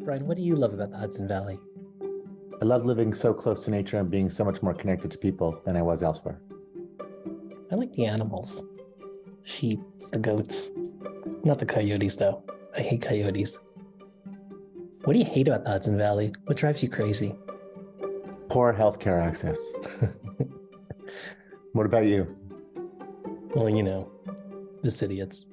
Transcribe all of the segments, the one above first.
Brian, what do you love about the Hudson Valley? I love living so close to nature and being so much more connected to people than I was elsewhere. I like the animals. Sheep, the goats. Not the coyotes, though. I hate coyotes. What do you hate about the Hudson Valley? What drives you crazy? Poor healthcare access. What about you? Well, the Cidiots.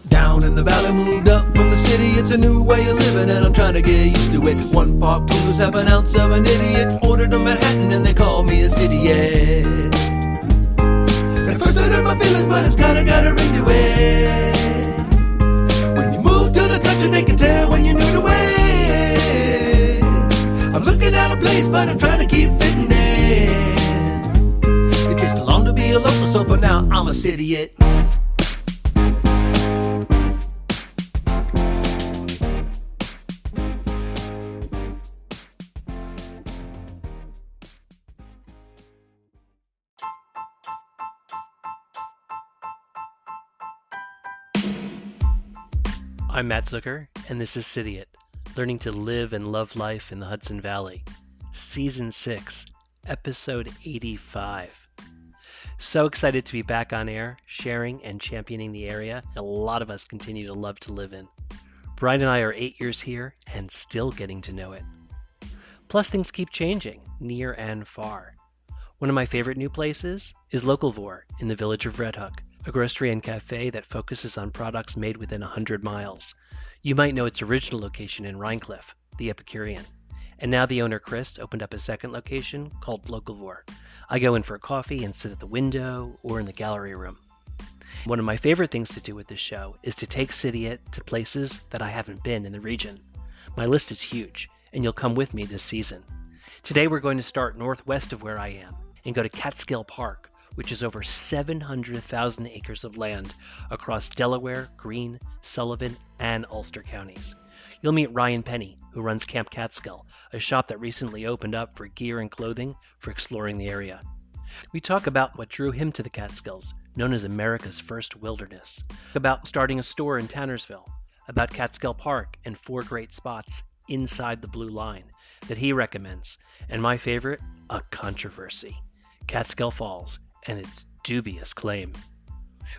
Down in the valley, moved up from the city. It's a new way of living and I'm trying to get used to it. 1 park poodles, half an ounce of an idiot. Ordered a Manhattan and they call me a Cidiot. At first I hurt my feelings, but it's kinda got a ring to it. When you move to the country, they can tell when you're new to it. I'm looking at a place, but I'm trying to keep fitting in. It takes too long to be a local, so for now I'm a Cidiot. I'm Matt Zucker, and this is Cidiot, learning to live and love life in the Hudson Valley. Season 6, Episode 85. So excited to be back on air, sharing and championing the area a lot of us continue to love to live in. Brian and I are 8 years here and still getting to know it. Plus things keep changing, near and far. One of my favorite new places is Localvore in the village of Red Hook, a grocery and cafe that focuses on products made within 100 miles. You might know its original location in Rhinecliff, the Epicurean. And now the owner, Chris, opened up a second location called Localvore. I go in for a coffee and sit at the window or in the gallery room. One of my favorite things to do with this show is to take Cidiot to places that I haven't been in the region. My list is huge, and you'll come with me this season. Today we're going to start northwest of where I am and go to Catskill Park, which is over 700,000 acres of land across Delaware, Greene, Sullivan, and Ulster counties. You'll meet Ryan Penny, who runs Camp Catskill, a shop that recently opened up for gear and clothing for exploring the area. We talk about what drew him to the Catskills, known as America's first wilderness, about starting a store in Tannersville, about Catskill Park and 4 great spots inside the Blue Line that he recommends, and my favorite, a controversy, Catskill Falls and its dubious claim.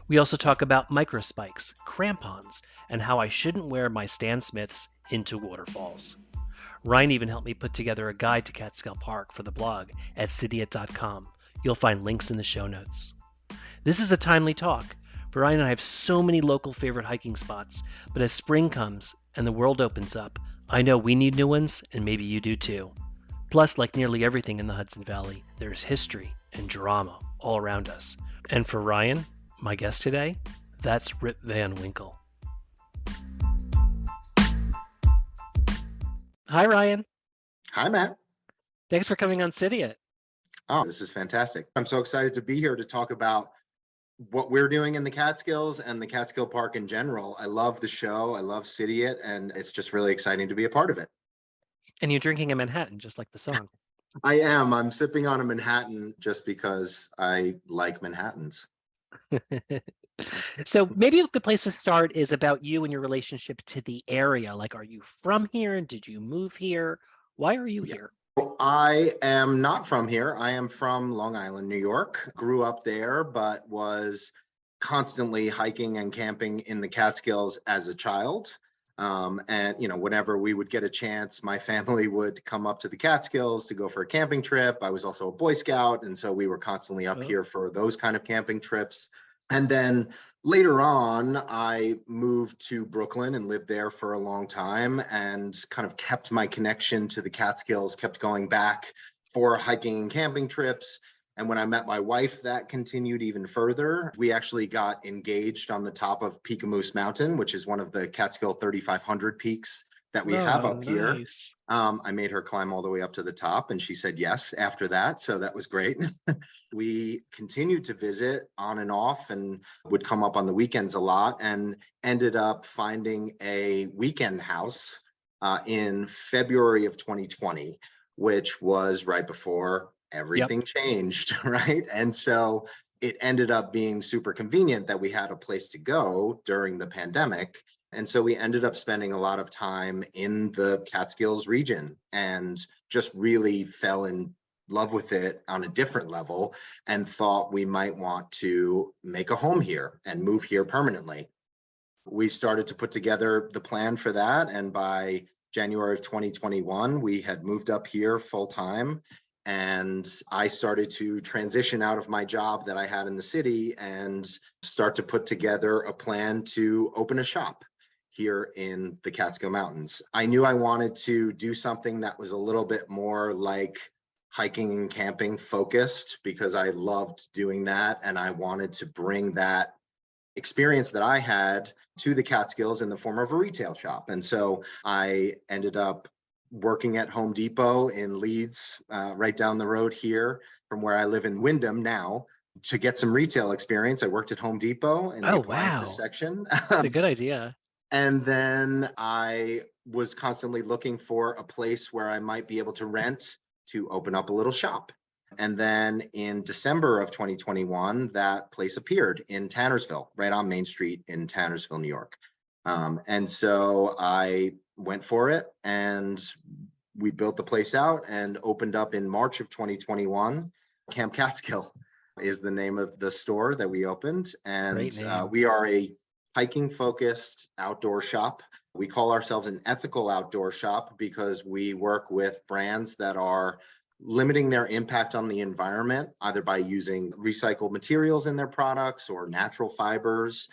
We also talk about microspikes, crampons, and how I shouldn't wear my Stan Smiths into waterfalls. Ryan even helped me put together a guide to Catskill Park for the blog at cidiot.com. You'll find links in the show notes. This is a timely talk. Brian and I have so many local favorite hiking spots, but as spring comes and the world opens up, I know we need new ones, and maybe you do too. Plus, like nearly everything in the Hudson Valley, there's history and drama all around us. And for Ryan, my guest today, that's Rip Van Winkle. Hi, Ryan. Hi, Matt. Thanks for coming on Cidiot. Oh, this is fantastic. I'm so excited to be here to talk about what we're doing in the Catskills and the Catskill Park in general. I love the show. I love Cidiot, and it's just really exciting to be a part of it. And you're drinking a Manhattan, just like the song. I am. I'm sipping on a Manhattan just because I like Manhattans. So maybe a good place to start is about you and your relationship to the area. Like, are you from here? Did you move here? Why are you here? I am not from here. I am from Long Island, New York. Grew up there, but was constantly hiking and camping in the Catskills as a child. And, whenever we would get a chance, my family would come up to the Catskills to go for a camping trip. I was also a Boy Scout, and so we were constantly up here for those kind of camping trips. And then later on, I moved to Brooklyn and lived there for a long time and kind of kept my connection to the Catskills, kept going back for hiking and camping trips. And when I met my wife, that continued even further. We actually got engaged on the top of Peekamoose Mountain, which is one of the Catskill 3,500 peaks that we have up here. I made her climb all the way up to the top, and she said yes after that. So that was great. We continued to visit on and off and would come up on the weekends a lot, and ended up finding a weekend house in February of 2020, which was right before everything changed, right? And so it ended up being super convenient that we had a place to go during the pandemic. And so we ended up spending a lot of time in the Catskills region and just really fell in love with it on a different level and thought we might want to make a home here and move here permanently. We started to put together the plan for that. And by January of 2021, we had moved up here full time. And I started to transition out of my job that I had in the city and start to put together a plan to open a shop here in the Catskill Mountains. I knew I wanted to do something that was a little bit more like hiking and camping focused because I loved doing that. And I wanted to bring that experience that I had to the Catskills in the form of a retail shop. And so I ended up working at Home Depot in Leeds, right down the road here from where I live in Wyndham now. To get some retail experience, I worked at Home Depot in the appliances section. That's a good idea. And then I was constantly looking for a place where I might be able to rent to open up a little shop. And then in December of 2021, that place appeared in Tannersville, right on Main Street in Tannersville, New York. And so I went for it and we built the place out and opened up in March of 2021. Camp Catskill is the name of the store that we opened. And we are a hiking focused outdoor shop. We call ourselves an ethical outdoor shop because we work with brands that are limiting their impact on the environment, either by using recycled materials in their products or natural fibers.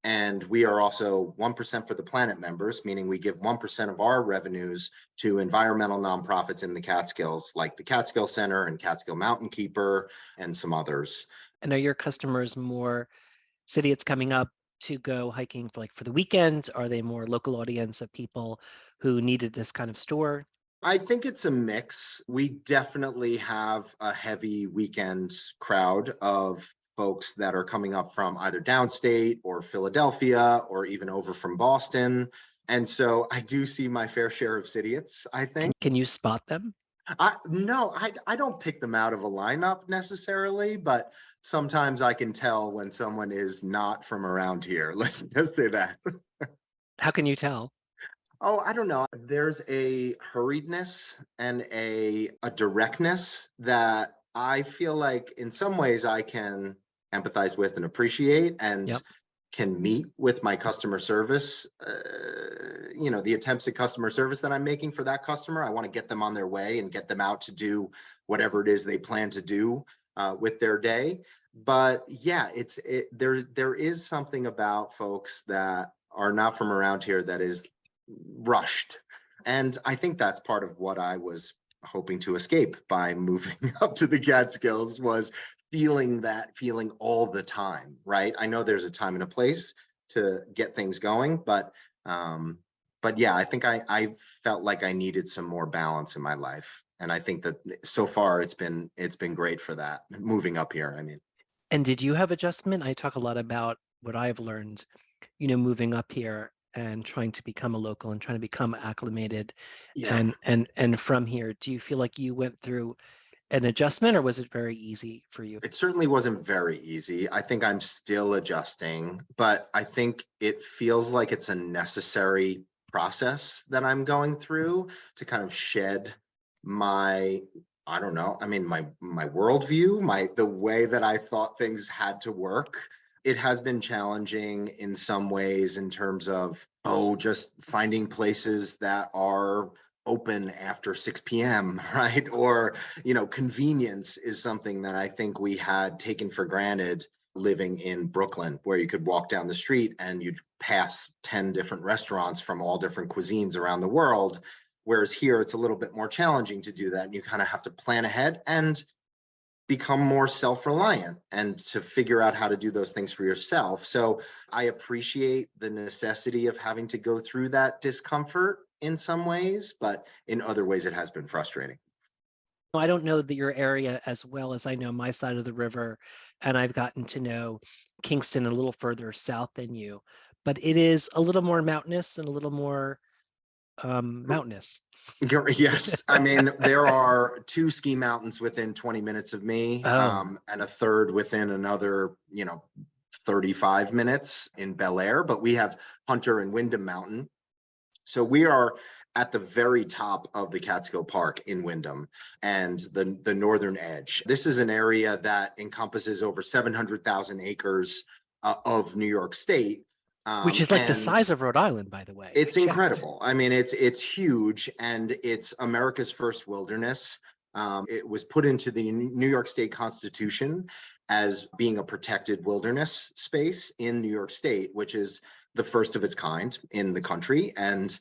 And we are also 1% for the Planet members, meaning we give 1% of our revenues to environmental nonprofits in the Catskills, like the Catskill Center and Catskill Mountain Keeper and some others. And are your customers more Cidiots coming up to go hiking for the weekend? Are they more local audience of people who needed this kind of store? I think it's a mix. We definitely have a heavy weekend crowd of folks that are coming up from either downstate or Philadelphia or even over from Boston. And so I do see my fair share of Cidiots, I think. Can you spot them? No, I don't pick them out of a lineup necessarily, but sometimes I can tell when someone is not from around here. Let's just say that. How can you tell? Oh, I don't know. There's a hurriedness and a directness that I feel like in some ways I can empathize with and appreciate and can meet with my customer service. The attempts at customer service that I'm making for that customer, I want to get them on their way and get them out to do whatever it is they plan to do with their day. But yeah, there is something about folks that are not from around here that is rushed. And I think that's part of what I was hoping to escape by moving up to the Catskills, was feeling that feeling all the time, right? I know there's a time and a place to get things going, but yeah, I think I felt like I needed some more balance in my life. And I think that so far it's been great for that, moving up here, I mean. And did you have adjustment? I talk a lot about what I've learned, moving up here and trying to become a local and trying to become acclimated. And from here, do you feel like you went through an adjustment, or was it very easy for you? It certainly wasn't very easy. I think I'm still adjusting, but I think it feels like it's a necessary process that I'm going through to kind of shed my, I don't know, I mean, my worldview, the way that I thought things had to work. It has been challenging in some ways in terms of, just finding places that are open after 6 p.m., right? Or, convenience is something that I think we had taken for granted living in Brooklyn, where you could walk down the street and you'd pass 10 different restaurants from all different cuisines around the world. Whereas here, it's a little bit more challenging to do that. And you kind of have to plan ahead and become more self-reliant and to figure out how to do those things for yourself. So I appreciate the necessity of having to go through that discomfort in some ways, but in other ways it has been frustrating. I don't know your area as well as I know my side of the river, and I've gotten to know Kingston a little further south than you, but it is a little more mountainous and a little more mountainous. Yes, I mean, there are 2 ski mountains within 20 minutes of me, Oh. and a third within another, 35 minutes in Bel Air, but we have Hunter and Windham Mountain. So we are at the very top of the Catskill Park in Windham and the northern edge. This is an area that encompasses over 700,000 acres of New York State. Which is like the and size of Rhode Island, by the way. It's I checked. incredible. I mean, it's huge, and it's America's first wilderness. It was put into the New York State Constitution as being a protected wilderness space in New York State, which is the first of its kind in the country. And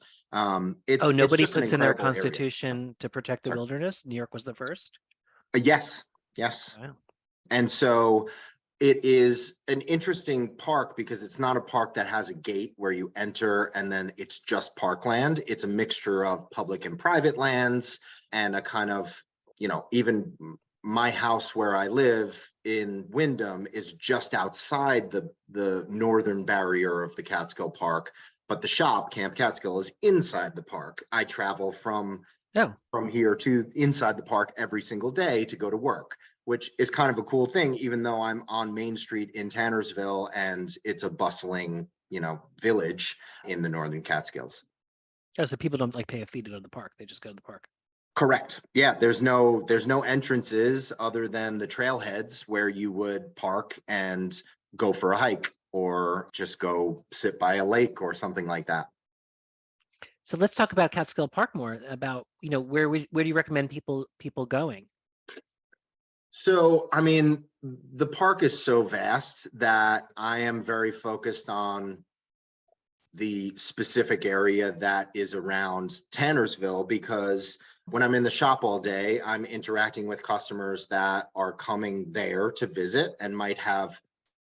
it's nobody it's just an puts in their incredible area. constitution to protect the Sorry. wilderness. New York was the first. Yes. Wow. And so it is an interesting park because it's not a park that has a gate where you enter and then it's just parkland. It's a mixture of public and private lands and a kind of, even my house where I live in Windham is just outside the northern barrier of the Catskill Park, but the shop, Camp Catskill, is inside the park. I travel from here to inside the park every single day to go to work, which is kind of a cool thing, even though I'm on Main Street in Tannersville and it's a bustling, village in the northern Catskills. Oh, so people don't pay a fee to go to the park. They just go to the park. Correct. Yeah, there's no entrances other than the trailheads where you would park and go for a hike or just go sit by a lake or something like that. So let's talk about Catskill Park more. About where do you recommend people going? So, I mean, the park is so vast that I am very focused on the specific area that is around Tannersville, because when I'm in the shop all day, I'm interacting with customers that are coming there to visit and might have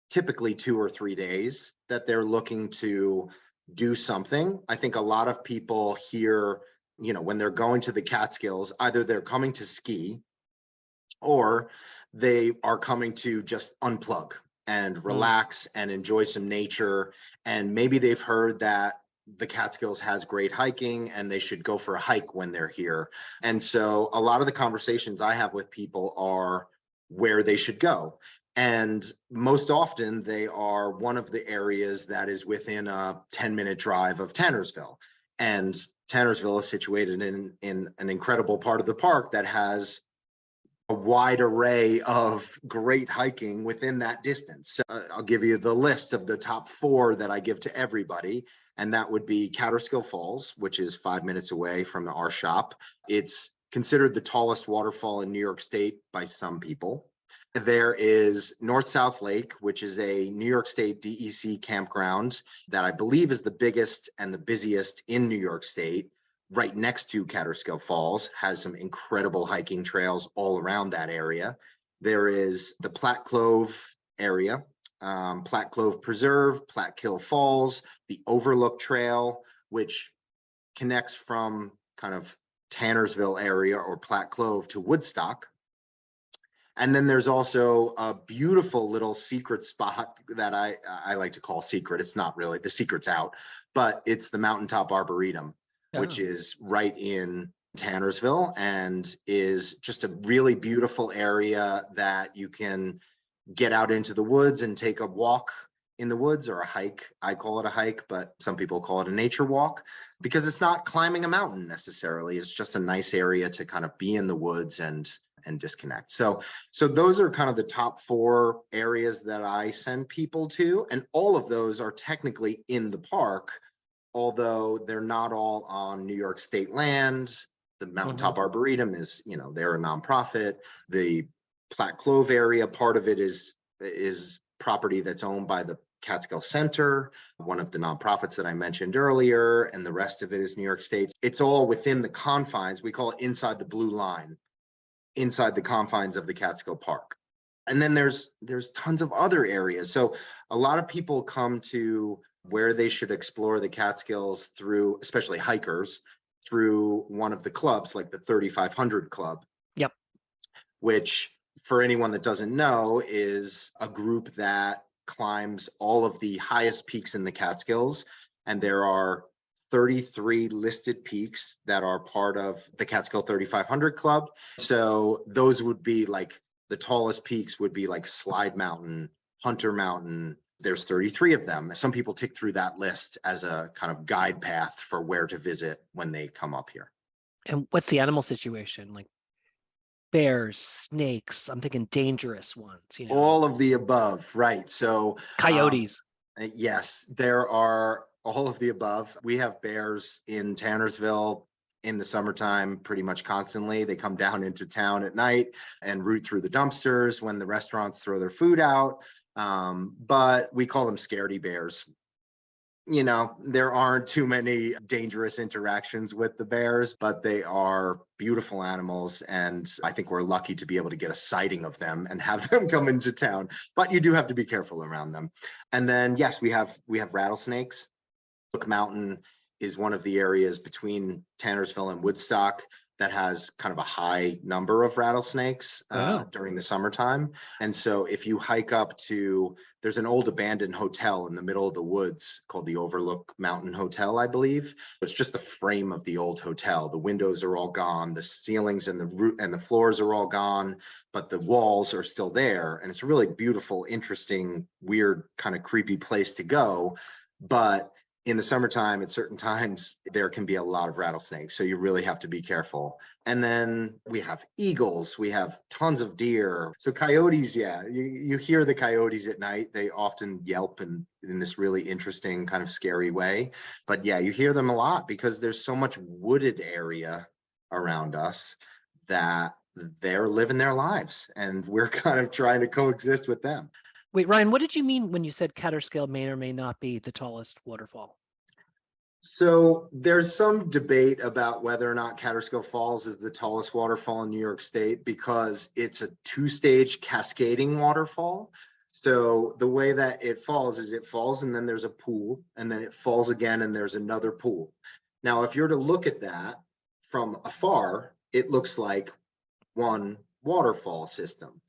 typically 2 or 3 days that they're looking to do something. I think a lot of people here, when they're going to the Catskills, either they're coming to ski or they are coming to just unplug and relax and enjoy some nature. And maybe they've heard that the Catskills has great hiking and they should go for a hike when they're here. And so a lot of the conversations I have with people are where they should go. And most often they are one of the areas that is within a 10-minute drive of Tannersville. And Tannersville is situated in an incredible part of the park that has a wide array of great hiking within that distance. I'll give you the list of the top 4 that I give to everybody. And that would be Kaaterskill Falls, which is 5 minutes away from our shop. It's considered the tallest waterfall in New York State by some people. There is North-South Lake, which is a New York State DEC campground that I believe is the biggest and the busiest in New York State. Right next to Kaaterskill Falls, has some incredible hiking trails all around that area. There is the Platte Clove area, Platte Clove Preserve, Catskill Falls, the Overlook Trail, which connects from kind of Tannersville area or Platte Clove to Woodstock. And then there's also a beautiful little secret spot that I like to call secret. It's not really, the secret's out, but it's the Mountaintop Arboretum, which is right in Tannersville and is just a really beautiful area that you can get out into the woods and take a walk in the woods or a hike. I call it a hike, but some people call it a nature walk because it's not climbing a mountain necessarily. It's just a nice area to kind of be in the woods and disconnect. So those are kind of the top 4 areas that I send people to. And all of those are technically in the park, although they're not all on New York State land. The Mountaintop Arboretum is, they're a nonprofit. The Platte Clove area, part of it is property that's owned by the Catskill Center, one of the nonprofits that I mentioned earlier, and the rest of it is New York State. It's all within the confines. We call it inside the blue line, inside the confines of the Catskill Park. And then there's tons of other areas. So a lot of people come to where they should explore the Catskills through, especially hikers, through one of the clubs like the 3500 Club. Yep. Which, for anyone that doesn't know, is a group that climbs all of the highest peaks in the Catskills. And there are 33 listed peaks that are part of the Catskill 3500 Club. So those would be like the tallest peaks would be like Slide Mountain, Hunter Mountain. There's 33 of them. Some people tick through that list as a kind of guide path for where to visit when they come up here. And what's the animal situation? Like bears, snakes, I'm thinking dangerous ones, you know. All of the above, right? So Coyotes. Yes, there are all of the above. We have bears in Tannersville in the summertime pretty much constantly. They come down into town at night and root through the dumpsters when the restaurants throw their food out. But we call them scaredy bears. You know, there aren't too many dangerous interactions with the bears, but they are beautiful animals. And I think we're lucky to be able to get a sighting of them and have them come into town. But you do have to be careful around them. And then, yes, we have rattlesnakes. Cook Mountain is one of the areas between Tannersville and Woodstock that has kind of a high number of rattlesnakes during the summertime. And so if you hike up to, there's an old abandoned hotel in the middle of the woods called the Overlook Mountain Hotel, I believe. It's just the frame of the old hotel. The windows are all gone. The ceilings and the roof and the floors are all gone, but the walls are still there. And it's a really beautiful, interesting, weird, kind of creepy place to go. But in the summertime, at certain times, there can be a lot of rattlesnakes. So you really have to be careful. And then we have eagles, we have tons of deer. So coyotes, yeah, you hear the coyotes at night. They often yelp in this really interesting kind of scary way. But yeah, you hear them a lot because there's so much wooded area around us that they're living their lives. And we're kind of trying to coexist with them. Wait, Ryan, what did you mean when you said Kaaterskill may or may not be the tallest waterfall? So there's some debate about whether or not Kaaterskill Falls is the tallest waterfall in New York State because it's a two-stage cascading waterfall. So the way that it falls is it falls and then there's a pool and then it falls again and there's another pool. Now, if you're to look at that from afar, it looks like one waterfall system.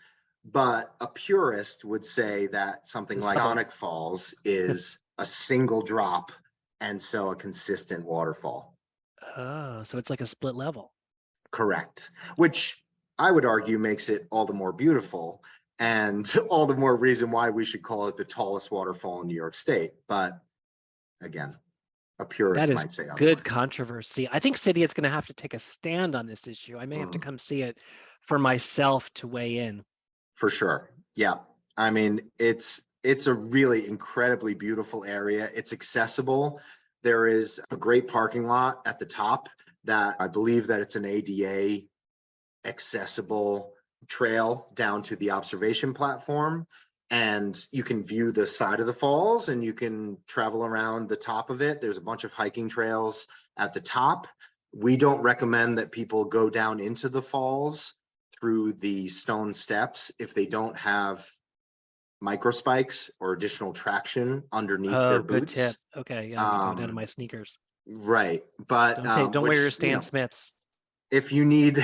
But a purist would say that something like Sonic Falls is a single drop and so a consistent waterfall. Oh, so it's like a split level. Correct. Which I would argue makes it all the more beautiful and all the more reason why we should call it the tallest waterfall in New York State. But again, a purist might say otherwise. Good controversy. I think Cidiot's going to have to take a stand on this issue. I may have to come see it for myself to weigh in. For sure. Yeah. I mean, it's a really incredibly beautiful area. It's accessible. There is a great parking lot at the top that I believe that it's an ADA accessible trail down to the observation platform. And you can view the side of the falls and you can travel around the top of it. There's a bunch of hiking trails at the top. We don't recommend that people go down into the falls through the stone steps if they don't have micro spikes or additional traction underneath their boots. Good tip. Okay, yeah, I'm going down to my sneakers. Right, but don't wear your Stan Smiths. If you need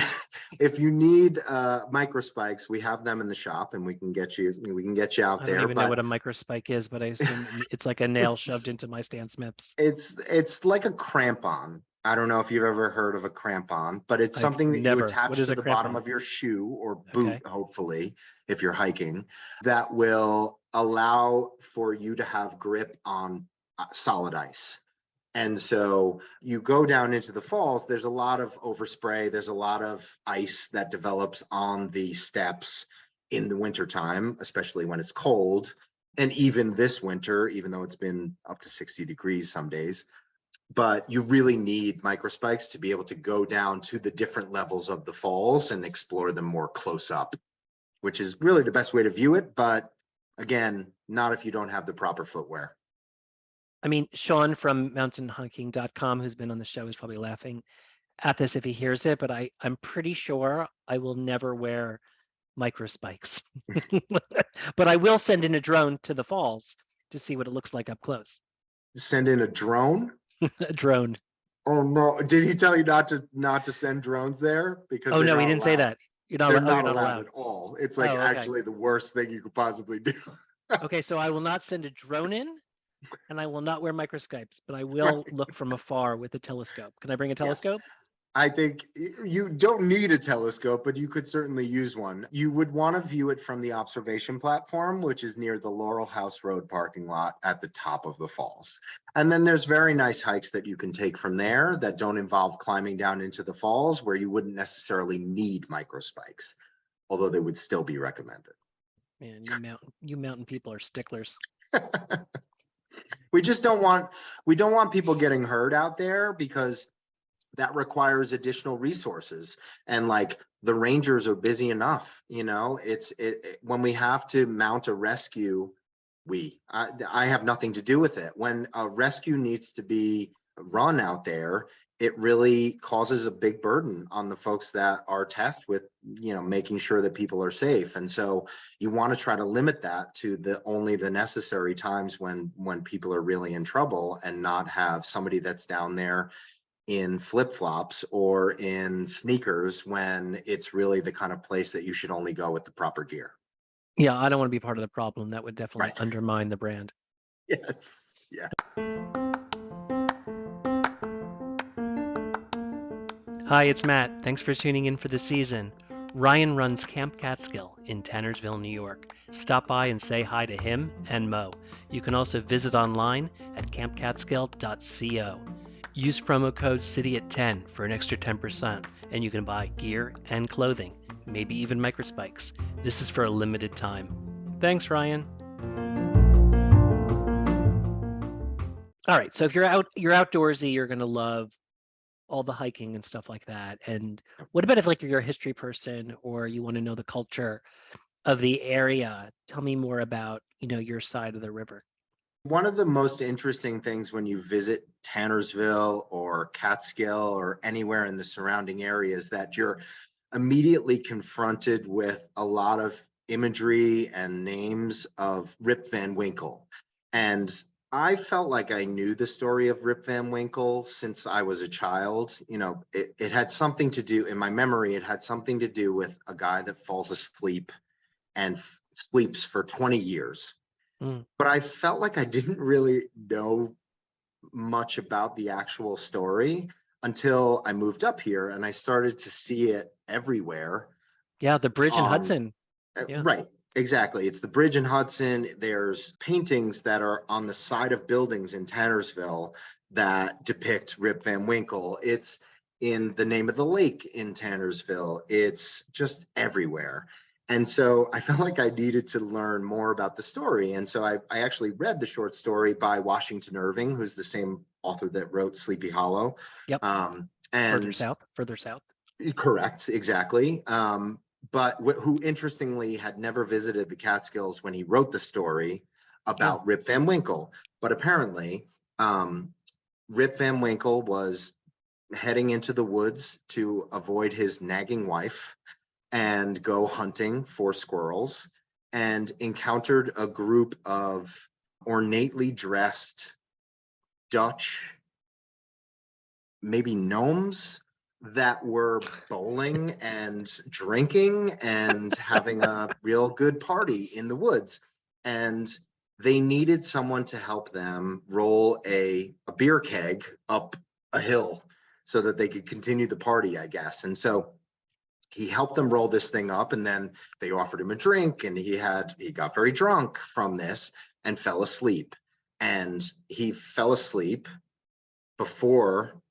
micro spikes, we have them in the shop, and we can get you out there. I don't even know what a micro spike is, but I assume it's like a nail shoved into my Stan Smiths. It's like a crampon. I don't know if you've ever heard of a crampon, but it's something that you attach to the bottom of your shoe or boot, hopefully, if you're hiking, that will allow for you to have grip on solid ice. And so you go down into the falls, there's a lot of overspray, there's a lot of ice that develops on the steps in the wintertime, especially when it's cold. And even this winter, even though it's been up to 60 degrees some days, but you really need microspikes to be able to go down to the different levels of the falls and explore them more close up, which is really the best way to view it. But again, not if you don't have the proper footwear. I mean, Sean from mountainhiking.com, who's been on the show, is probably laughing at this if he hears it, but I'm pretty sure I will never wear microspikes. But I will send in a drone to the falls to see what it looks like up close. Send in a drone? A drone. Oh no! Did he tell you not to send drones there? Because no, he didn't say that. They're not allowed at all. It's like actually the worst thing you could possibly do. Okay, so I will not send a drone in, and I will not wear microscopes, but I will look from afar with a telescope. Can I bring a Yes. telescope? I think you don't need a telescope, but you could certainly use one. You would want to view it from the observation platform, which is near the Laurel House Road parking lot at the top of the falls. And then there's very nice hikes that you can take from there that don't involve climbing down into the falls, where you wouldn't necessarily need microspikes, although they would still be recommended. Man, you mountain people are sticklers. We don't want people getting hurt out there, because that requires additional resources, and like the rangers are busy enough. When we have to mount a rescue, I have nothing to do with it. When a rescue needs to be run out there, it really causes a big burden on the folks that are tasked with making sure that people are safe. And so you want to try to limit that to only the necessary times when people are really in trouble, and not have somebody that's down there in flip-flops or in sneakers when it's really the kind of place that you should only go with the proper gear. Yeah, I don't want to be part of the problem. That would definitely Right. undermine the brand. Yes. Yeah. Hi, it's Matt. Thanks for tuning in for the season. Ryan runs Camp Catskill in Tannersville, New York. Stop by and say hi to him and Mo. You can also visit online at campcatskill.co. Use promo code Cidiot10 for an extra 10%, and you can buy gear and clothing, maybe even microspikes. This is for a limited time. Thanks, Ryan. All right, so if you're outdoorsy, you're gonna love all the hiking and stuff like that. And what about if you're a history person, or you want to know the culture of the area? Tell me more about your side of the river. One of the most interesting things when you visit Tannersville or Catskill or anywhere in the surrounding area is that you're immediately confronted with a lot of imagery and names of Rip Van Winkle. And I felt like I knew the story of Rip Van Winkle since I was a child. It had something to do, in my memory, it had something to do with a guy that falls asleep and sleeps for 20 years. But I felt like I didn't really know much about the actual story until I moved up here and I started to see it everywhere. Yeah, the bridge in Hudson. Yeah. Right, exactly. It's the bridge in Hudson. There's paintings that are on the side of buildings in Tannersville that depict Rip Van Winkle. It's in the name of the lake in Tannersville. It's just everywhere. And so I felt like I needed to learn more about the story. And so I actually read the short story by Washington Irving, who's the same author that wrote Sleepy Hollow. Yep. And Further south. Correct, exactly. But who interestingly had never visited the Catskills when he wrote the story about Rip Van Winkle. But apparently, Rip Van Winkle was heading into the woods to avoid his nagging wife and go hunting for squirrels, and encountered a group of ornately dressed Dutch, maybe gnomes, that were bowling and drinking and having a real good party in the woods. And they needed someone to help them roll a beer keg up a hill so that they could continue the party, I guess. And so he helped them roll this thing up, and then they offered him a drink, and he got very drunk from this and fell asleep. And he fell asleep before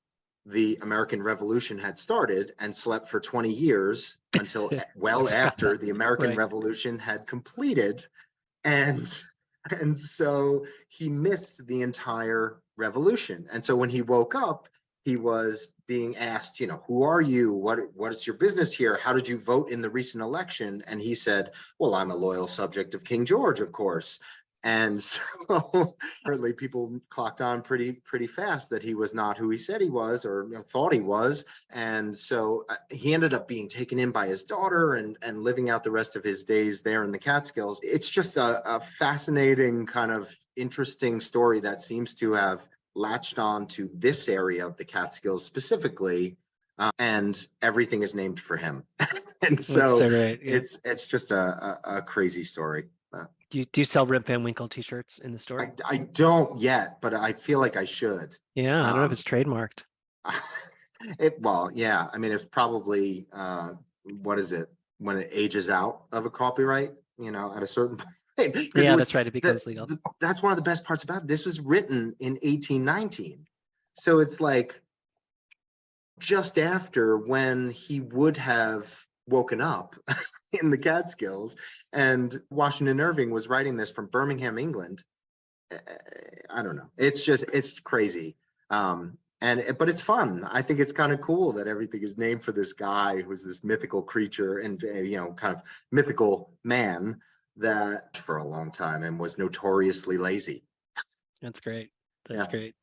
the American Revolution had started and slept for 20 years until well after the American Revolution had completed. And so he missed the entire revolution. And so when he woke up, he was being asked, who are you? What is your business here? How did you vote in the recent election? And he said, well, I'm a loyal subject of King George, of course. And so apparently people clocked on pretty fast that he was not who he said he was, or thought he was. And so he ended up being taken in by his daughter and living out the rest of his days there in the Catskills. It's just a fascinating, kind of interesting story that seems to have latched on to this area of the Catskills specifically, and everything is named for him. And so it's just a crazy story. Do you sell Rip Van Winkle t-shirts in the store? I don't yet, but I feel like I should. Yeah, I don't know if it's trademarked. Well, yeah. I mean, it's probably what is it when it ages out of a copyright? At a certain point. Yeah, that's right. It becomes legal. That's one of the best parts about it. This was written in 1819, so it's like just after when he would have woken up in the Catskills, and Washington Irving was writing this from Birmingham, England. I don't know. It's crazy. But it's fun. I think it's kind of cool that everything is named for this guy who's this mythical creature and, kind of mythical man that for a long time and was notoriously lazy. That's great. That's great.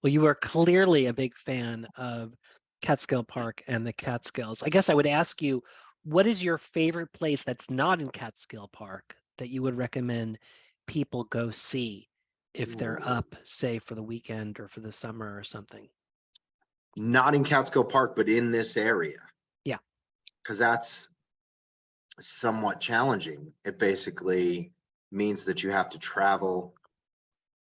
Well, you are clearly a big fan of Catskill Park and the Catskills. I guess I would ask you, what is your favorite place that's not in Catskill Park that you would recommend people go see if they're up, say, for the weekend or for the summer or something? Not in Catskill Park, but in this area. Yeah. Because that's somewhat challenging. It basically means that you have to travel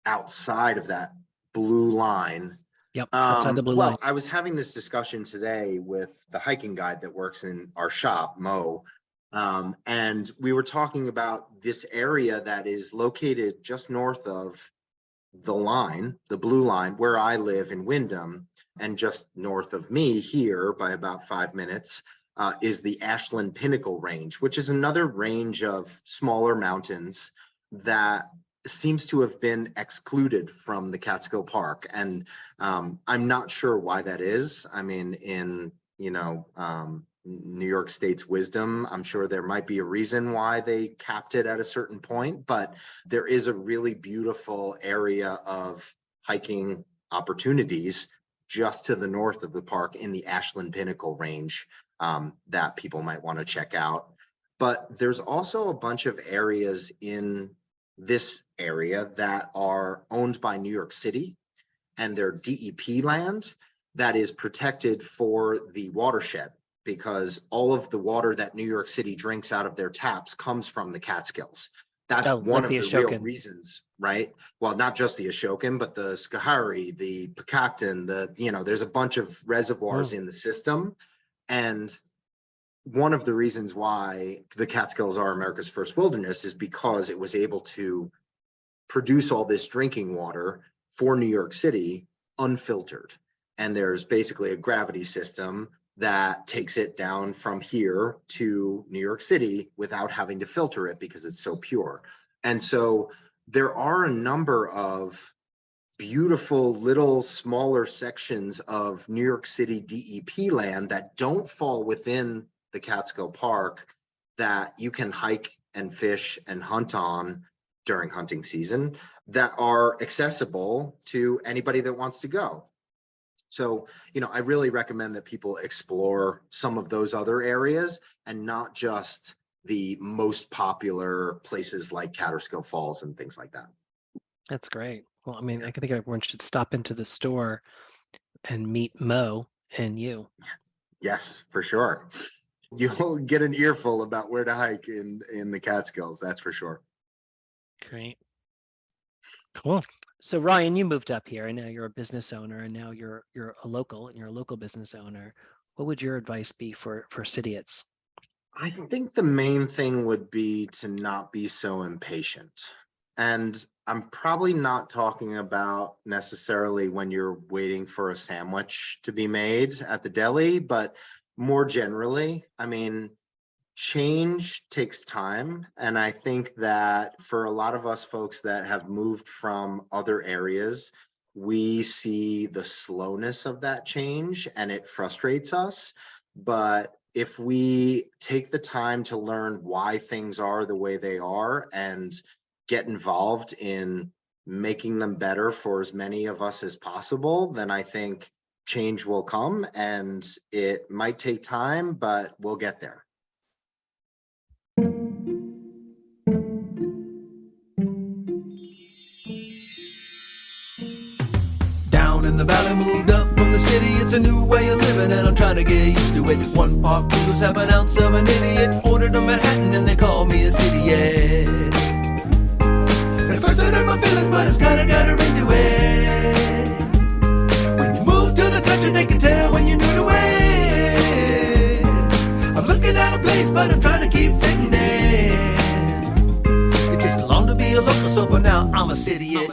outside of that blue line. Yep, outside the blue line. Well, I was having this discussion today with the hiking guide that works in our shop, Mo, and we were talking about this area that is located just north of the line, the blue line, where I live in Wyndham, and just north of me here by about 5 minutes is the Ashland Pinnacle Range, which is another range of smaller mountains that seems to have been excluded from the Catskill Park. And I'm not sure why that is. I mean, in, New York State's wisdom, I'm sure there might be a reason why they capped it at a certain point, but there is a really beautiful area of hiking opportunities just to the north of the park in the Ashland Pinnacle Range that people might want to check out. But there's also a bunch of areas in this area that are owned by New York City, and they're DEP land that is protected for the watershed, because all of the water that New York City drinks out of their taps comes from the Catskills. That's one of the real reasons, right? Well, not just the Ashokan, but the Schoharie, the Pocahontas, there's a bunch of reservoirs in the system. And one of the reasons why the Catskills are America's first wilderness is because it was able to produce all this drinking water for New York City unfiltered. And there's basically a gravity system that takes it down from here to New York City without having to filter it because it's so pure. And so there are a number of beautiful little smaller sections of New York City DEP land that don't fall within the Catskill Park that you can hike and fish and hunt on during hunting season that are accessible to anybody that wants to go. So, I really recommend that people explore some of those other areas and not just the most popular places like Kaaterskill Falls and things like that. That's great. Well, I mean, I think everyone should stop into the store and meet Mo and you. Yes, for sure. You'll get an earful about where to hike in the Catskills, that's for sure. Great. Cool. So Ryan, you moved up here and now you're a business owner, and now you're a local and you're a local business owner. What would your advice be for Cidiots? I think the main thing would be to not be so impatient. And I'm probably not talking about necessarily when you're waiting for a sandwich to be made at the deli, but more generally, I mean, change takes time. And I think that for a lot of us folks that have moved from other areas, we see the slowness of that change and it frustrates us. But if we take the time to learn why things are the way they are and get involved in making them better for as many of us as possible, then I think change will come, and it might take time, but we'll get there. Down in the valley, moved up from the city. It's a new way of living and I'm trying to get used to it. 1 pot noodles, have an ounce of an idiot. Ordered a Manhattan and they call me a Cidiot. hurt my feelings, but it's kinda got a ring to it. When you move to the country, they can tell when you're new to it. I'm looking at a place, but I'm trying to keep fitting in. It takes long to be a local, so for now, I'm a Cidiot.